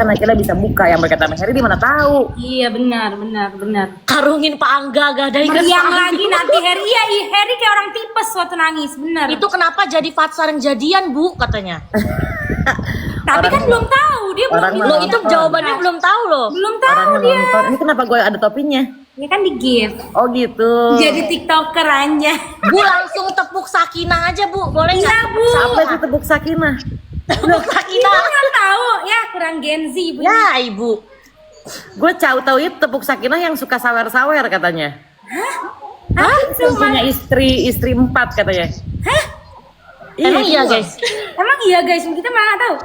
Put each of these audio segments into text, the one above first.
kan akhirnya bisa buka. Yang berkata sama Harry di mana tahu. Iya benar. Karungin Pak Angga gadai kan Meriang lagi nanti Harry. Iya, Harry kayak orang tipes waktu nangis, benar. Itu kenapa jadi Fatsar yang jadian, Bu, katanya. Tapi kan belum tahu, dia belum orang bilang. Loh, itu jawabannya belum tahu loh. Belum tahu Orang dia. nonton. Ini kenapa gue ada topinya? Ya kan di gift. Oh gitu. Jadi TikToker aja. Bu, langsung tepuk Sakinah aja, Bu. Boleh Iya, nggak? Bu. Apa itu tepuk Sakinah? Tepuk Ibu Sakinah. kan tahu ya, kurang Gen Z Ibu. Ya, Ibu. Gue tahu itu tepuk Sakinah yang suka sawer-sawer katanya. Hah? Yang punya istri 4 katanya. Hah? Emang iya, itu. guys? Emang iya guys, kita malah tahu.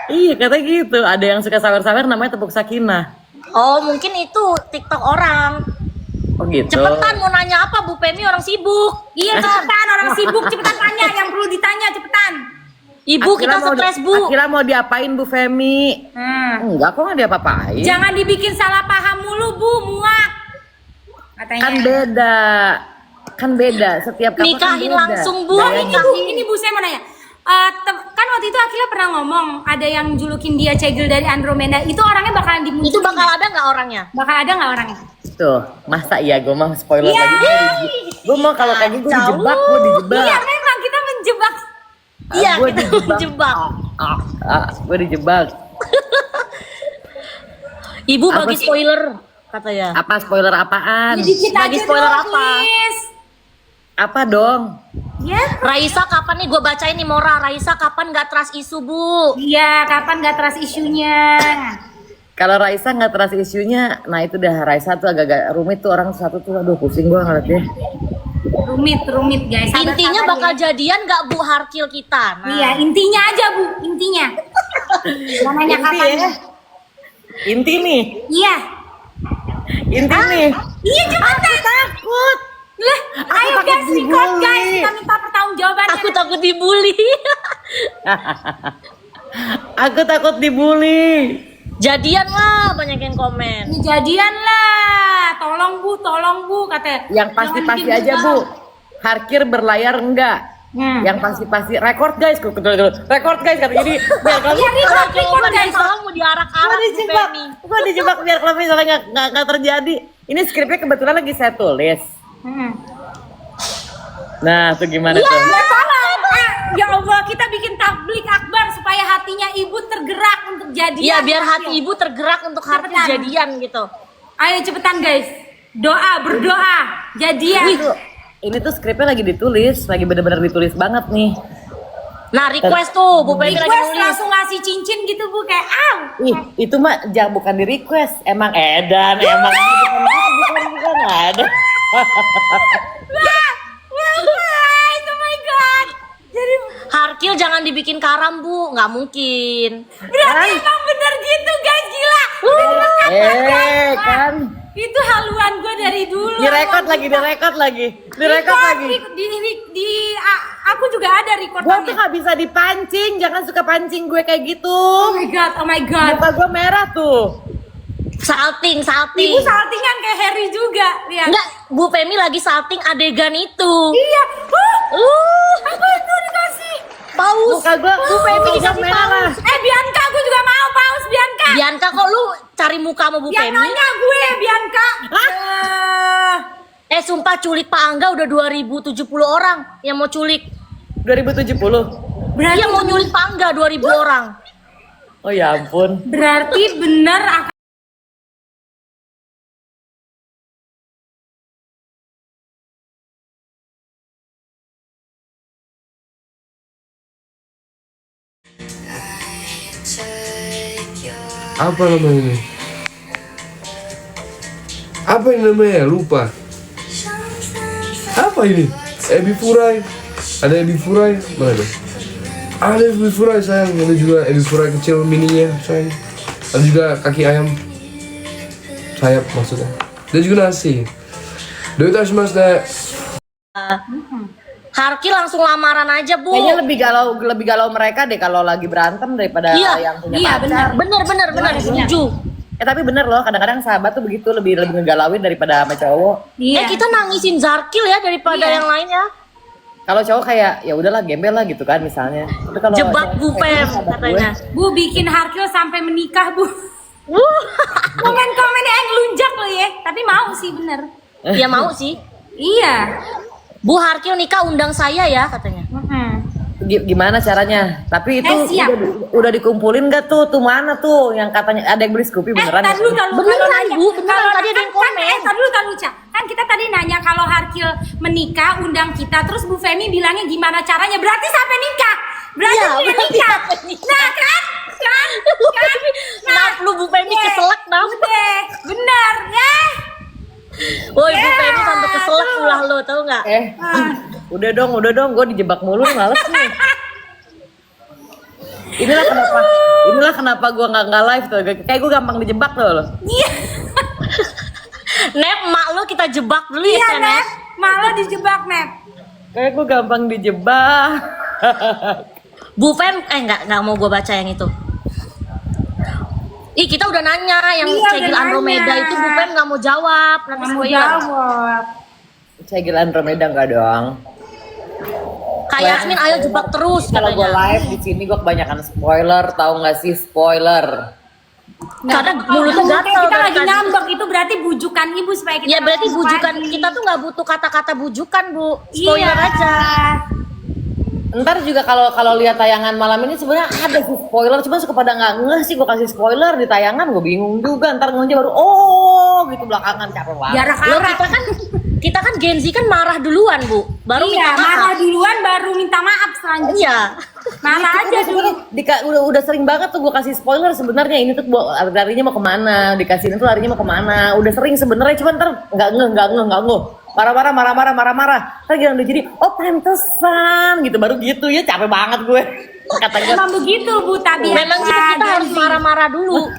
Iya kata gitu. Ada yang suka sawer-sawer namanya tepuk Sakinah. Oh, mungkin itu TikTok orang. Oh gitu. Cepetan mau nanya apa, Bu Pemi, orang sibuk. Iya cepetan, orang sibuk cepetan tanya yang perlu ditanya cepetan. Ibu, kita stres, Bu. Akhirnya mau diapain Bu Femi? Enggak kok nggak diapa-apain. Jangan dibikin salah paham mulu Bu, muak. Katanya. Kan beda. Setiap couple Nikahin kan beda. langsung, Bu. Oh ini Bu saya mau nanya. Kan waktu itu Akila pernah ngomong ada yang julukin dia Cegil dari Andromeda. Itu orangnya bakalan dimunculin. Itu bakal ada nggak orangnya? Bakal ada nggak orangnya? Tuh, masa iya gue mau spoiler Iya. lagi. Gue mau kalau kayak gitu gue dijebak, Iya memang kita menjebak. Iya, Gue kita dijebak. Gue dijebak. Ibu Apa bagi sih? spoiler, katanya. Apa spoiler apaan? Jadi kita Bagi aja spoiler dong, apa? please. Apa dong? Ya. Raisa kapan nih, gue bacain nih Mora. Raisa kapan gak trust isu, Bu? Iya, kapan gak trust isunya? Kalau Raisa nggak trust isunya, nah itu dah Raisa tuh agak-agak rumit tuh orang satu tuh, aduh pusing gue ngeliatnya. Rumit guys. Sabar-sabar Intinya ya. bakal jadian gak Bu Harkil kita? Nah. Iya, intinya aja Bu, intinya. Jangan nanya Inti kapan. ya. Inti nih, Iya. inti nih. Iya cepetan. Takut. Lah, ayo takut guys, record dibully. guys. Kita minta pertanggungjawabannya. Aku takut dibully. Aku takut dibully. Jadian lah, banyak yang komen. Ini jadian lah. Tolong Bu, katanya. Yang pasti-pasti Jangan aja bikin Bu. Harkir berlayar enggak? Yang pasti-pasti record guys, record guys kata jadi biar kalau Iya, record Jawaban guys. yang salah mau diarak-arak, Bu Femi. gue dijebak biar kalau misalnya nggak terjadi. Ini skripnya kebetulan lagi saya tulis. Nah, tuh gimana tuh? Ya salah. Ya Allah, kita bikin tablik akbar supaya hatinya ibu tergerak untuk jadian. Iya, biar hati ibu tergerak untuk Harkil Cepetan. jadian gitu. Ayo cepetan guys. Berdoa, jadian. Ini tuh skripnya lagi ditulis, lagi bener-bener ditulis banget nih. Nah, request tuh, Bu Femi lagi Request nulis. langsung ngasih cincin gitu Bu, kayak Ih, itu mah bukan di request, emang edan, emang bukan ada. Wah, guys, oh my god. Jadi Harkil jangan dibikin karam, Bu. Nggak mungkin. berarti emang bener gitu guys, gila. Kan Itu haluan gue dari dulu. direkod lagi. Aku juga ada Gue tuh recordnya. gak bisa dipancing, jangan suka pancing gue kayak gitu. Oh my god. Muka gue merah tuh. Salting. Ibu saltingan kayak Harry juga, lihat. Enggak, Bu Femi lagi salting adegan itu. Iya. Apa itu dikasih? Paus. Muka gue Bu Femi dikasih merah. paus. Bianca, aku juga mau paus Bianca. Bianca, kok lu cari muka sama Bu Yang Femi? nanya gue, Bianca. Sumpah culik Pak Angga udah 2070 orang yang mau culik. 2070. Berarti Iya, mau nyulik Pak Angga 2000 orang. Oh ya ampun. Berarti bener akan Apa namanya ini? Apa ini namanya? Lupa. Apa ini? Ebi Furai. Ada Ebi Furai. Mana ada? Ada Ebi Furai sayang. Ada juga Ebi Furai kecil mininya sayang. Ada juga kaki ayam. Sayap maksudnya. Dan juga nasi. Doita shimasu. Harkil langsung lamaran aja, Bu. Kayaknya lebih galau mereka deh kalau lagi berantem daripada Iya. yang punya Iya, pacar. Bener, setuju. Tapi bener loh, kadang-kadang sahabat tuh begitu lebih ngegalauin daripada sama cowok. Iya. Kita nangisin Zarkil ya daripada Iya. yang lain ya. Kalau cowok kayak ya udahlah gembel lah gitu kan misalnya. Tapi kalau Jebak Bu Fem katanya. Bu bikin Harkil sampai menikah Bu. Komen-komennya yang ngelunjak lo ya. Tapi mau sih bener. Ya mau sih. Iya. Bu Harkil nikah undang saya ya katanya. Gimana caranya? Tapi itu Siap. udah dikumpulin gak tuh? Tuh mana tuh yang katanya ada yang beli Scoopy beneran? Tar dulu, Beneran, Bu, beneran. Tadi ada yang komen. Tar dulu, Ca. Kan kita tadi nanya kalau Harkil menikah undang kita, terus Bu Femi bilangnya gimana caranya? Berarti sampai nikah. Berarti Iya, udah berarti nikah. sampai nikah. Nah kan? Nah, lu Bu Femi keselak dong. Udah, bener ya. Woi, Bu Femi sampai keselak ulah lo, tau nggak? Udah dong, gue dijebak mulu, males nih. Inilah kenapa gue nggak live tuh, kayak gue gampang dijebak tuh loh. Iya. Nep, mak lo kita jebak dulu ya, Iya, Nep. Nep. Malah dijebak, Nep. Kayak gue gampang dijebak. Bu Fem, nggak mau gue baca yang itu. Ih, kita udah nanya yang Iya, Cegil udah Andromeda nanya. itu Bu Fem nggak mau jawab. Nanti Kamu spoiler. jawab. Cegil Andromeda enggak dong. Kak Yasmin, ayo jebak terus Kalau gue katanya. live di sini gue kebanyakan spoiler, tahu nggak sih spoiler? Karena mulutnya gatel Kita dari lagi tadi. ngambek, itu berarti bujukan ibu supaya kita Ya berarti ngomong bujukan pagi. kita tuh nggak butuh kata-kata bujukan, Bu. Spoiler Iya. aja. Ntar juga kalau lihat tayangan malam ini sebenarnya ada sih spoiler, cuma suka pada nggak ngeh sih gue kasih spoiler di tayangan, gue bingung juga. Ntar ngehnya baru gitu belakangan capek banget. Loh, Jarak-jarak. kita kan Gen Z kan marah duluan, Bu. Baru Iya, minta maaf. marah duluan baru minta maaf selanjutnya. Iya. Marah aja dulu. Udah sering banget tuh gue kasih spoiler sebenarnya ini tuh larinya mau kemana, dikasihin tuh larinya mau kemana. Udah sering sebenarnya, cuma ntar nggak ngeh. Marah-marah. Ntar udah jadi, pantesan gitu, baru gitu ya capek banget gue. Kata gue, Emang begitu Bu tabiat. Memang kita harus marah-marah dulu.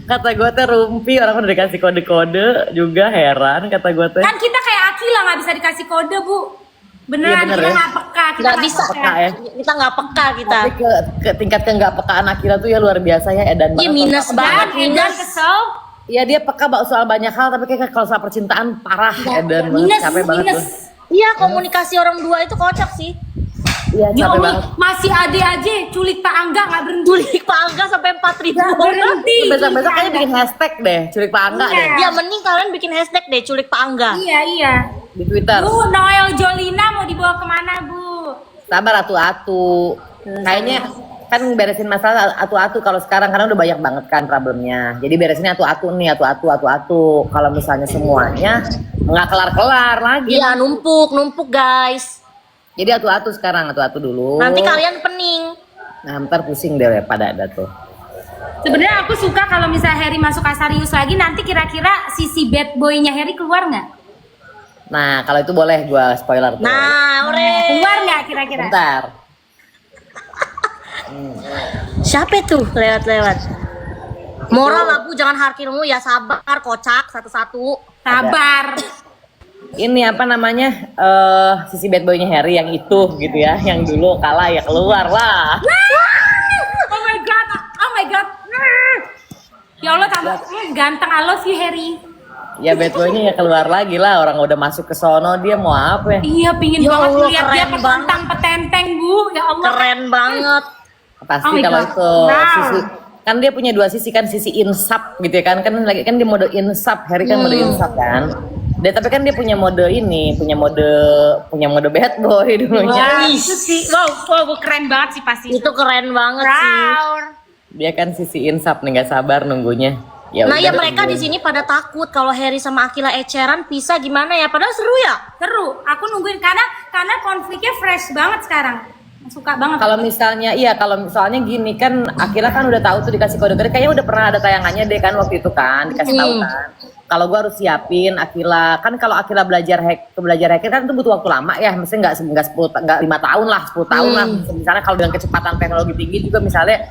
kata gue teh rumpi orang udah dikasih kode-kode juga heran kata gue teh. Kan kita kayak Akila nggak bisa dikasih kode Bu. Beneran Iya, bener kita ya. nggak peka. Kita Nggak bisa. peka ya. Kita nggak peka kita. Tapi ke tingkat ke nggak pekaan Akila tuh ya luar biasa ya, edan Iya, banget. minus banget, Dan Edan kesel. Iya dia peka soal banyak hal, tapi kayak kalau soal percintaan parah edan banget, capek banget minus. tuh. Iya, komunikasi orang dua itu kocak sih. Iya Ya capek Allah, banget. masih ade aja culik Pak Angga nggak berhenti. Culik Pak Angga sampai 4.000 Nggak orang. berhenti. Besok kayaknya bikin hashtag deh, culik Pak Angga Iya. deh Ya mending kalian bikin hashtag deh culik Pak Angga. Iya. di Twitter. Bu, Noel Jolina mau dibawa kemana Bu? Sabar atu-atu. Kayaknya kan beresin masalah atu-atu kalau sekarang karena udah banyak banget kan problemnya. Jadi beresinnya atu-atu nih, atu-atu. Kalau misalnya semuanya nggak kelar-kelar lagi. Iya, numpuk guys. Jadi atu-atu sekarang, atu-atu dulu. Nanti kalian pening. Nah, ntar pusing deh pada ada tuh. Sebenarnya aku suka kalau misalnya Harry masuk Asarius lagi, nanti kira-kira sisi bad boy-nya Harry keluar nggak? Nah, kalau itu boleh gua spoiler tuh. Nah, Keluar nggak kira-kira? Bentar. siapa tuh lewat-lewat? Moral lah Bu, jangan harkilmu ya, sabar, kocak satu-satu. Sabar. Ini apa namanya? Sisi bad boy-nya Harry yang itu gitu ya, yang dulu kalah ya keluar lah. Oh my god. Ya Allah tambah ganteng alos sih Harry. Ya bad boy-nya ya keluar lagi lah, orang udah masuk ke sono dia mau apa ya? Iya, pingin Ya banget Allah, lihat dia keren petentang petenteng Bu. Ya Allah. Keren banget. Pasti Oh my kalau God. itu Wow. sisi kan dia punya dua sisi kan, sisi insap gitu ya kan lagi kan dia mode insap, Harry kan mode insap kan. Dan tapi kan dia punya mode bad boy dulunya. Wah, itu sih. Wow, keren banget sih pasti. Itu keren banget sih. Proud. Dia kan sisi insap nih, nggak sabar nunggunya. Nah ya udah, mereka di sini pada takut kalau Harry sama Akila eceran pisah gimana ya? Padahal seru ya. Seru. Aku nungguin karena konfliknya fresh banget sekarang. Suka banget. Kalau misalnya kalau misalnya gini kan Akila kan udah tahu tuh dikasih kode-kode, kayaknya udah pernah ada tayangannya deh kan waktu itu kan dikasih tahu kan. Kalau gua harus siapin Akila kan, kalau Akila belajar hacker kan itu butuh waktu lama ya, mestinya nggak 5 tahun lah, 10 tahun lah. Misalnya kalau dengan kecepatan teknologi tinggi juga misalnya,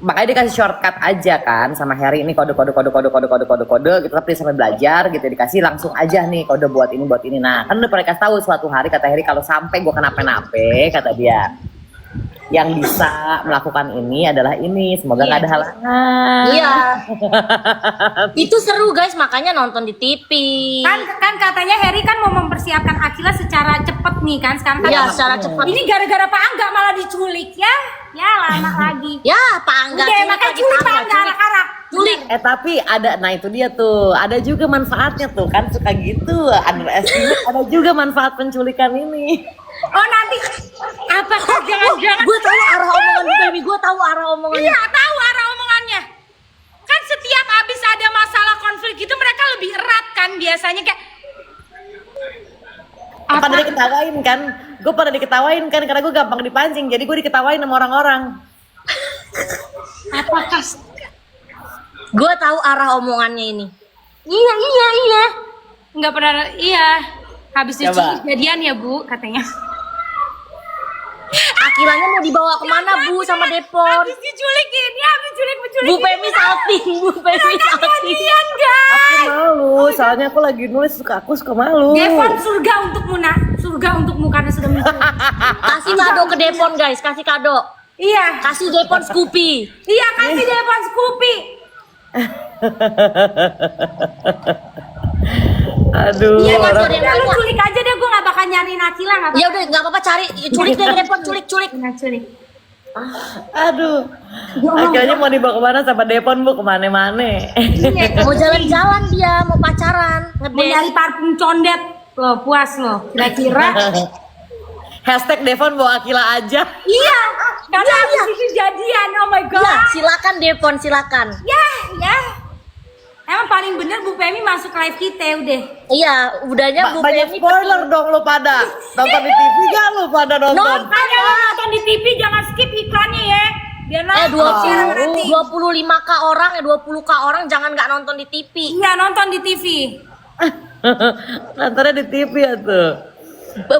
makanya dikasih shortcut aja kan sama Harry, ini kode gitu, tapi sampai belajar gitu dikasih langsung aja nih kode buat ini. Nah kan udah pernah kasih tahu suatu hari kata Harry, kalau sampai gua kenapa-napa kata dia, yang bisa melakukan ini adalah ini. Semoga nggak ada halangan. Iya. Itu seru guys, makanya nonton di TV. Kan katanya Harry kan mau mempersiapkan Akila secara cepet nih kan sekarang kan. Iya, secara cepat. Ini gara-gara Pak Angga malah diculik ya. Ya lama lagi. Ya, Pak Angga Udah, culik makanya lagi, culik Pak Pak Angga Angga culik. anak-anak. Culik. Tapi ada, nah itu dia tuh, ada juga manfaatnya tuh kan, suka gitu, underestimate, ada juga manfaat penculikan ini. Oh nanti apakah jangan-jangan Gue tahu arah omongan Baby, gue tahu arah omongannya. Iya tahu arah omongannya. Kan setiap habis ada masalah konflik itu mereka lebih erat kan biasanya kayak Pada diketawain kan, gue pada diketawain kan, karena gue gampang dipancing, jadi gue diketawain sama orang-orang. apakah Gue tahu arah omongannya ini. iya nggak pernah iya habis Coba. diculik jadian ya Bu katanya. Akilanya mau dibawa kemana Bu sama Depon? Habis diculikin ya habis menculik Bu Pemi salting, Bu Pemi salting. jadian guys. Aku malu, soalnya aku lagi nulis, aku suka malu. Devon surga untukmu nak, surga untukmu karena sudah menculik. Kasih kado ke Depon guys, kasih kado. Iya, Kasih Depon Scoopy. iya kasih Devon Scoopy. Aduh, Iya, Mas, orang- ada yang Udah lu nanya. culik aja deh, gue gak bakal nyariin Akila gak Ya udah nggak apa-apa, cari culik deh Depon, culik. culik. aduh. Akhirnya mau dibawa kemana sama Depon, Bu, kemana-mana. Mau jalan-jalan dia, mau pacaran, Mau ngedate. nyari parfum condet. Loh, puas loh. Kira-kira. Hashtag Devon bawa Akila aja. Iya, karena habis itu jadian. Oh my god. Ya, silakan Depon, silakan. Ya. Emang paling bener Bu Pemi masuk live kita udah. Iya, udahnya Bu Banyak Pemi spoiler dong lu pada. Nonton di TV gak lu pada nonton? Makanya lo nonton di TV jangan skip iklannya ya. Biar nonton. 25k orang ya 20k orang jangan nggak nonton di TV. Iya, nonton di TV. Nontonnya di TV ya tuh.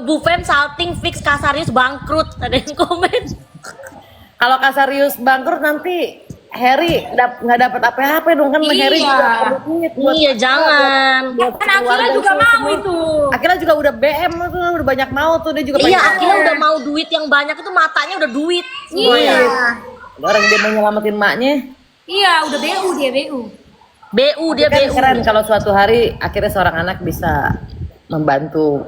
Bu Fem salting fix Kasarius bangkrut, ada yang komen. Kalau Kasarius bangkrut nanti Harry nggak dapat apa-apa dong kan. Iya. Harry juga perlu duit buat- Iya jangan. buat Kan Akila keluarga juga semua. mau itu. Akila juga udah BM tuh, udah banyak mau tuh, dia juga Iya, pengen. Akila udah mau duit yang banyak itu matanya udah duit. Iya. Orang dia mau nyelamatin maknya. Iya, udah BU dia BU. BU dia Kan BU. keren kalau suatu hari akhirnya seorang anak bisa membantu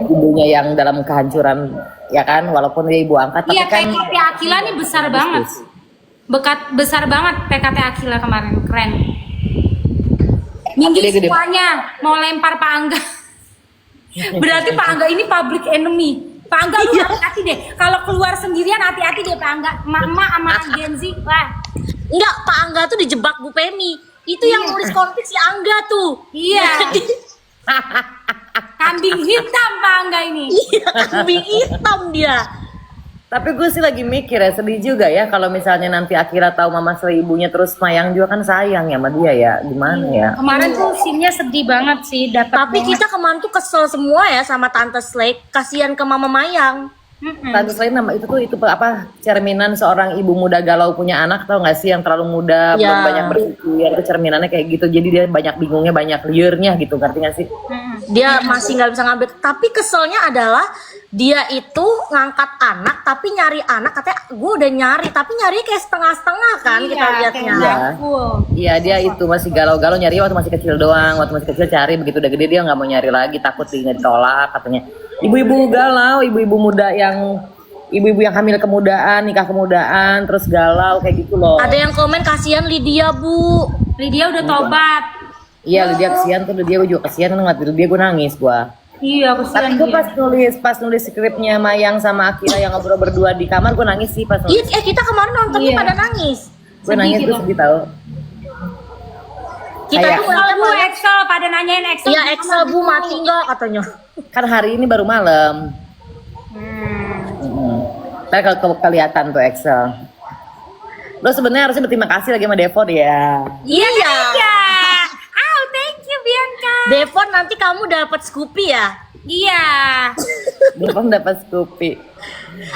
ibunya yang dalam kehancuran, ya kan, walaupun dia ibu angkat tapi Iya, kan PKP Akila nih besar banget. Besar banget PKP Akila kemarin, keren. Minggir Dia gede. semuanya, mau lempar Pak Angga. Berarti Pak Angga ini public enemy. Pak Angga lu hati-hati deh. Kalau keluar sendirian hati-hati deh Pak Angga. Emak-emak sama Gen Z, wah. Enggak, Pak Angga tuh dijebak Bu Pemi. Itu yang nulis konflik si Angga tuh. Iya. Kambing hitam Pak Angga ini. Iya, kambing hitam dia. tapi gue sih lagi mikir ya, sedih juga ya kalau misalnya nanti Akira tahu mama selai ibunya, terus Mayang juga kan sayang ya sama dia ya, gimana ya. Kemarin tuh scene-nya sedih banget sih, dapat. Tapi kita kemarin tuh kesel semua ya sama Tante Slake. Kasihan ke Mama Mayang. Tante Slay nama itu tuh itu apa, cerminan seorang ibu muda galau punya anak, tau gak sih, yang terlalu muda, Ya. belum banyak berpikir, itu cerminannya kayak gitu, jadi dia banyak bingungnya, banyak liurnya gitu, ngerti gak sih? Dia masih nggak bisa ngambil. Tapi keselnya adalah dia itu ngangkat anak tapi nyari anak, katanya gue udah nyari tapi nyari kayak setengah-setengah kan kita lihatnya. Iya, dia itu masih galau-galau nyari waktu masih kecil doang, waktu masih kecil cari, begitu udah gede dia nggak mau nyari lagi, takut nggak ditolak katanya. Ibu-ibu galau, ibu-ibu muda yang ibu-ibu yang hamil kemudaan, nikah kemudaan, terus galau kayak gitu loh. Ada yang komen kasihan Lydia Bu. Lydia udah tobat. Iya, Lydia kesian tuh, Lydia gue juga kesian, ngeliat Lydia gue nangis gua. Iya, Tapi kesian gue dia. pas nulis skripnya Mayang sama Akira yang ngobrol berdua di kamar, gue nangis sih pas Iya, nulis. kita kemarin nontonnya Iya. pada nangis. Gue nangis sedih tuh gitu. sedih tau. Kita Kayak- tuh Excel Bu, Excel pada nanyain Excel. Iya, Excel Bu mati nggak katanya. Kan hari ini baru malam. Ntar kalau kelihatan tuh Excel. Lo sebenarnya harusnya berterima kasih lagi sama Devon ya. Iya. Iya. Oh, thank you Bianca. Devon nanti kamu dapat Scoopy ya. Iya. Devon dapat Scoopy.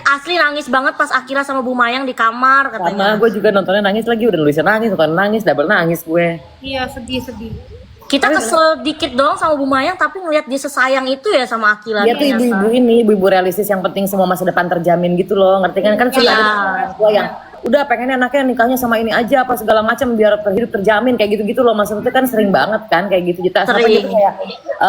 Asli nangis banget pas Akira sama Bu Mayang di kamar Sama katanya. gue juga nontonnya nangis lagi, udah nulisnya nangis, nonton nangis, double nangis gue. Iya, sedih. Kita kesel dikit doang sama Bu Mayang, tapi ngeliat dia sesayang itu ya sama Akila. Dia tuh ibu-ibu ini, ibu-ibu realistis yang penting semua masa depan terjamin gitu loh, ngerti kan? Kan sudah Iya. ada orang tua yang udah pengennya anaknya nikahnya sama ini aja apa segala macam biar hidup terjamin kayak gitu-gitu loh. Maksudnya kan sering banget kan kayak gitu. Kita sampai Sering. gitu kayak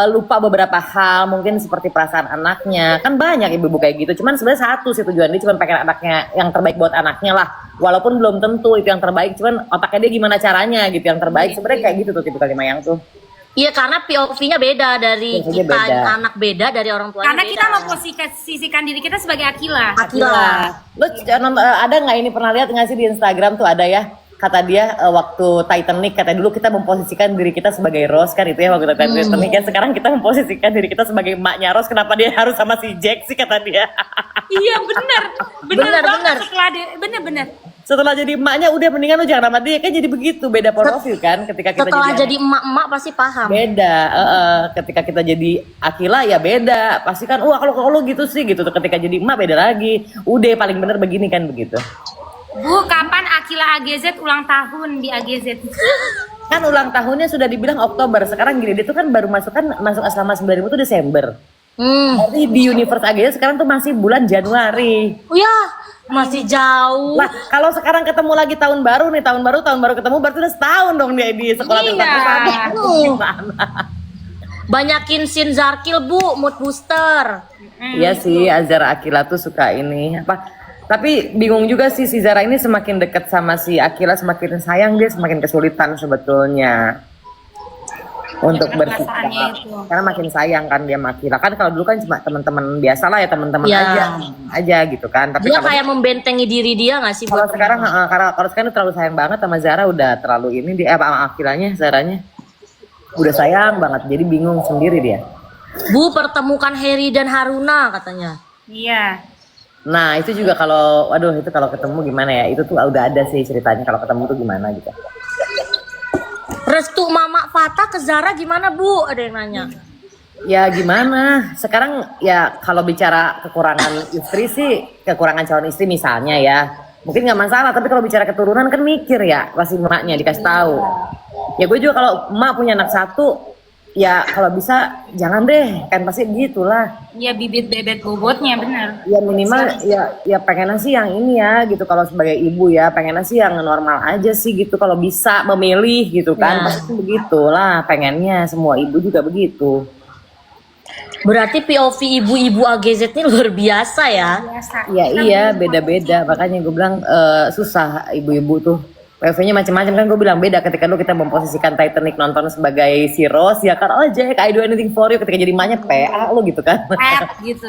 lupa beberapa hal, mungkin seperti perasaan anaknya. Kan banyak ibu-ibu kayak gitu. Cuman sebenarnya satu sih tujuan dia cuma pengen anaknya yang terbaik buat anaknya lah. Walaupun belum tentu itu yang terbaik, cuman otaknya dia gimana caranya gitu yang terbaik. Sebenarnya kayak gitu tuh tipe kali Mayang tuh. Iya, karena POV-nya beda dari POV-nya kita, beda. anak beda dari orang tuanya. Karena beda. kita memposisikan diri kita sebagai Akila. Akila. Lo ada nggak ini pernah lihat nggak sih di Instagram tuh ada ya kata dia waktu Titanic katanya dulu kita memposisikan diri kita sebagai Rose kan itu ya waktu Titanic ya sekarang kita memposisikan diri kita sebagai emaknya Rose kenapa dia harus sama si Jack sih kata dia. Iya bener Bener, banget. bener. Bener. Setelah jadi emaknya udah mendingan lu jangan sama dia kan jadi begitu beda point of view kan ketika kita Setelah jadi jadi emak-emak pasti paham. beda ketika kita jadi Akila ya beda pasti kan wah kalau lu gitu sih gitu tuh ketika jadi emak beda lagi udah paling bener begini kan begitu. Bu, kapan Akila AGZ ulang tahun di AGZ? Kan ulang tahunnya sudah dibilang Oktober sekarang gini dia tuh kan baru masuk asrama 9000 tuh Desember. Tapi di universe AGZ sekarang tuh masih bulan Januari. Oh ya, masih jauh. Lah kalau sekarang ketemu lagi tahun baru ketemu berarti udah setahun dong dia di sekolah Iya. tetap gimana? Banyakin scene Zarkil, Bu, mood booster. Iya sih Azara Akila tuh suka ini apa tapi bingung juga sih si Zara ini semakin dekat sama si Akila semakin sayang dia semakin kesulitan sebetulnya untuk bersikap perasaannya itu. karena makin sayang kan dia sama Akila kan kalau dulu kan cuma teman-teman biasa lah ya teman-teman Ya. aja gitu kan tapi Dia kalau kayak membentengi diri dia nggak sih? kalau buat sekarang kalau sekarang tuh terlalu sayang banget sama Zara udah terlalu ini dia sama Akilanya Zaranya udah sayang banget jadi bingung sendiri dia. Bu, pertemukan Harry dan Haruna katanya. Iya. Nah itu juga kalau, waduh itu kalau ketemu gimana ya? Itu tuh udah ada sih ceritanya kalau ketemu tuh gimana gitu. Restu Mama Fata ke Zara gimana, Bu? Ada yang nanya. Ya gimana? Sekarang ya kalau bicara kekurangan istri sih, kekurangan calon istri misalnya ya, mungkin nggak masalah. Tapi kalau bicara keturunan kan mikir ya, pasti emaknya dikasih tahu. Ya gue juga kalau emak punya anak satu, ya kalau bisa jangan deh, kan pasti gitulah. Iya bibit bebet bobotnya bener. Ya minimal ya pengennya sih yang ini ya gitu kalau sebagai ibu ya pengennya sih yang normal aja sih gitu kalau bisa memilih gitu kan Ya. pasti begitulah pengennya semua ibu juga begitu. Berarti POV ibu-ibu AGZ ini luar biasa ya. Biasa. Ya iya beda-beda makanya gue bilang susah ibu-ibu tuh POV-nya macam-macam kan gue bilang beda ketika lu kita memposisikan Titanic nonton sebagai si Rose ya kan oh Jack I do anything for you ketika jadi emaknya PA lu gitu kan. Gitu.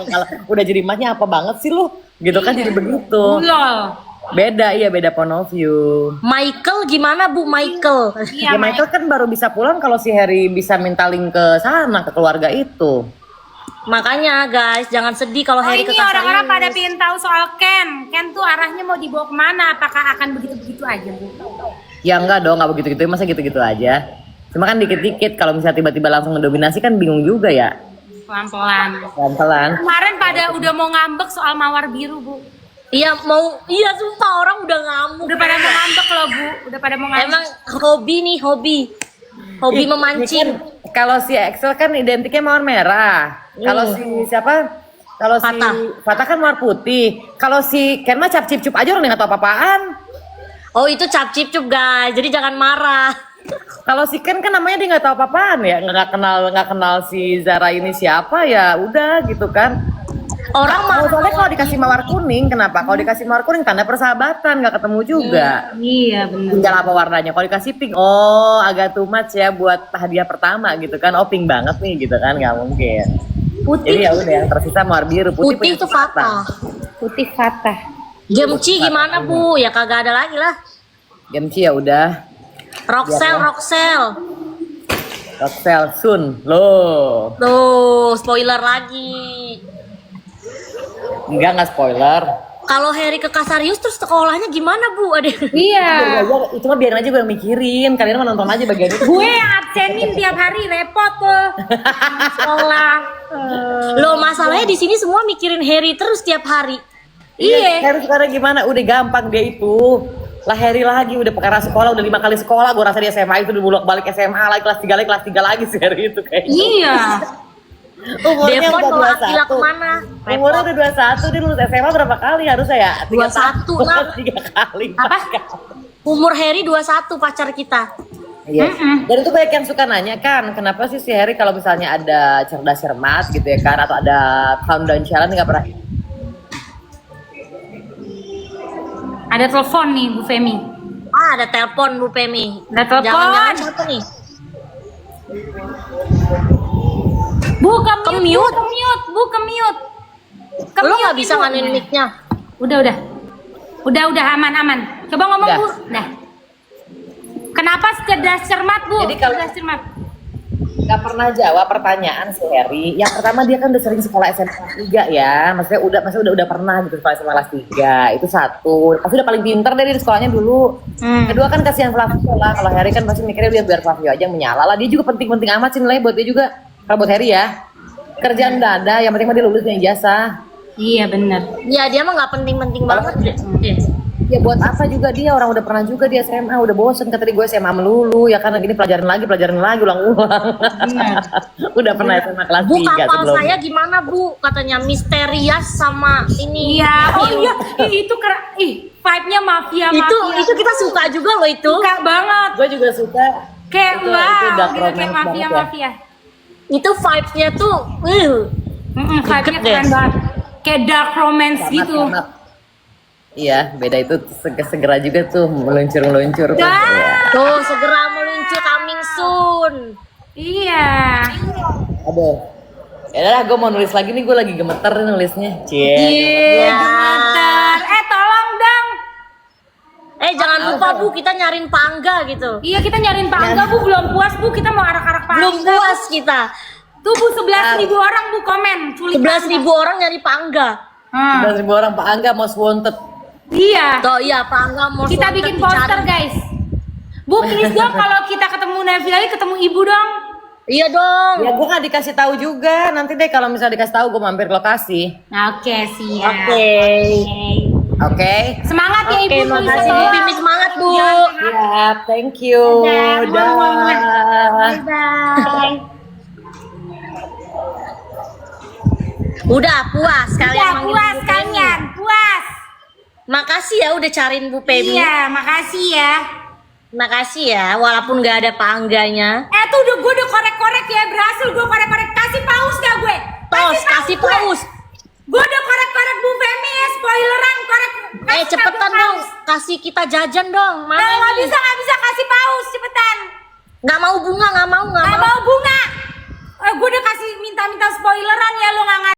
Kalau udah jadi emaknya apa banget sih lu gitu kan jadi begitu. Lol. Beda iya beda point of view. Michael gimana, Bu? Michael. Iya, Ya Michael kan baru bisa pulang kalau si Harry bisa minta link ke sana ke keluarga itu. Makanya guys, jangan sedih kalau Oh Harry ini ke orang-orang pada Kasarius. pengen tahu soal Ken. Ken tuh arahnya mau dibawa kemana? Apakah akan begitu-begitu aja, Bu? Ya enggak dong, enggak begitu-gitu, masa gitu-gitu aja. Cuma kan dikit-dikit kalau misalnya tiba-tiba langsung mendominasi kan bingung juga ya. Pelan-pelan. Pelan-pelan. Kemarin pada udah mau ngambek soal mawar biru, Bu. Iya sumpah orang udah ngamuk. Udah pada mau ngambek loh, Bu. Udah pada mau ngambek. Emang hobi nih, hobi Ih, memancing. ini kan, kalau si Excel kan identiknya mawar merah. Kalau si siapa? Kalau si Fatah. Fatah kan mawar putih. Kalau si Ken mah cap cip cup aja orang nggak tahu apa-apaan. Oh itu cap cip cup guys, jadi jangan marah. Kalau si Ken kan namanya dia nggak tahu apa-apaan ya, nggak kenal si Zara ini siapa ya, udah gitu kan. Orang Nah, marah. soalnya kalau dikasih mawar kuning, kenapa? Kalau dikasih mawar kuning tanda persahabatan, nggak ketemu juga. Iya, bener. Tinggal apa warnanya? Kalau dikasih pink, oh agak too much ya buat hadiah pertama gitu kan. Oh pink banget nih gitu kan, nggak mungkin. Putih. Jadi ya udah yang tersisa mawar biru, Putih punya itu kesempatan. Fatah. Putih Fatah. Gemci gimana, Bu? Ya kagak ada lagi lah. Gemci ya udah. Roxel. Roxel Sun, loh. Tuh, spoiler lagi. Enggak spoiler. Kalau Harry ke Kasarius terus sekolahnya gimana, Bu? Ada Iya. Itu mah biarin aja gue yang mikirin. Kalian mah nonton aja bagian itu. Gue yang absenin tiap hari repot tuh. Sekolah. Loh, masalahnya di sini semua mikirin Harry terus tiap hari. Iya. Harus sekarang gimana? Udah gampang dia itu. Lah Harry lagi udah perkara sekolah, udah 5 kali sekolah, gue rasa di SMA itu udah bolak balik SMA lagi, kelas 3 lagi si Harry itu kayaknya. Iya. Umurnya Devon udah mau Akila 21. kemana? Umurnya udah 21, dia lulus SMA berapa kali harusnya ya? 21, nah. 3 kali. Apa? 4 kali. Umur Harry 21 pacar kita. Iya. Dan itu banyak yang suka nanya kan, kenapa sih si Harry kalau misalnya ada cerdas cermat gitu ya kan, atau ada countdown challenge nggak pernah. Ada telepon nih Bu Femi. Ah, ada telepon Bu Pemi. Ada telepon. Jangan-jangan siapa nih? Bu ke mute, Ke-mute? Bu, ke mute, Bu ke mute. Ke Lu mute, nggak bisa Bu. nganin mic-nya. Udah aman. Coba ngomong Udah. Bu. Dah. Kenapa cerdas cermat Bu? Jadi kalau- cerdas cermat. Gak pernah jawab pertanyaan si Harry. Yang pertama dia kan udah sering sekolah SMA kelas 3 ya. Maksudnya udah pernah gitu sekolah SMA kelas 3. Itu satu. Pasti udah paling pinter deh di sekolahnya dulu. Kedua kan kasihan Flavio lah. Kalau Harry kan pasti mikirnya biar Flavio aja yang menyala lah. Dia juga penting-penting amat sih nilai buat dia juga. Kalau buat Harry ya. Kerjaan udah ada, yang penting mah dia lulus punya ijazah. Iya benar. Ya dia mah nggak penting-penting banget deh. Ya buat apa juga dia, orang udah pernah juga dia SMA, udah bosen kata dia gue SMA melulu, ya kan gini pelajaran lagi, ulang-ulang. Udah pernah SMA kelas Bu 3 kapal sebelumnya. saya gimana Bu? Katanya misterius sama ini. Iya. Oh iya. Itu vibe-nya mafia. Itu kita suka juga loh itu. Suka banget. Gue juga suka. Kayak Itu wow, dark gitu kayak romance banget ya. mafia. Itu vibes-nya tuh Vibe-nya Deket deh. keren banget. Kayak dark romance Sangat, gitu. sangat. Iya, beda itu segera juga tuh meluncur-meluncur. tuh. Wah. Iya. tuh segera meluncur coming soon. Iya. Aduh. Ya udah, gue mau nulis lagi nih, gue lagi gemeter nih nulisnya. Cie. Iya. gemeter. Tolong dong. Jangan lupa Bu, kita nyariin Pak Angga gitu. Iya, kita nyariin Pak Angga Bu, belum puas Bu, kita mau arak-arak Pak Belum Angga. puas kita. Tuh Bu, 11.000 orang Bu komen. Culik 11.000 orang nyari Pak Angga. 11.000 orang Pak Angga most wanted. Iya. Tuh iya Pak Angga mau Kita wanted bikin dicari. poster guys. Bu, please dong kalau kita ketemu Nevi lagi, ketemu Ibu dong. Iya dong. Ya gue nggak dikasih tahu juga. Nanti deh kalau misalnya dikasih tahu gue mampir ke lokasi. Oke, siap. Oke. Oke. Semangat ya Oke, Ibu. makasih Bu Pimi, semangat Bu. Ya, thank you. Dadah. Dah. Bye. Udah puas kalian Udah manggil puas Bu Pemi. kalian, puas. Makasih ya udah cariin Bu Pemi. Iya, makasih ya. Makasih ya, walaupun gak ada Pak Angganya. Tuh gue udah korek-korek ya, berhasil gue korek-korek. Kasih paus gak gue? Kasih gue. paus. Gue udah korek-korek Bu Femi ya, spoileran korek. Kasih Cepetan paus. dong, kasih kita jajan dong. Mana Nggak nih? bisa kasih paus, cepetan. Nggak mau bunga, nggak mau. Nggak mau bunga. Gue udah kasih minta-minta spoileran ya, lo nggak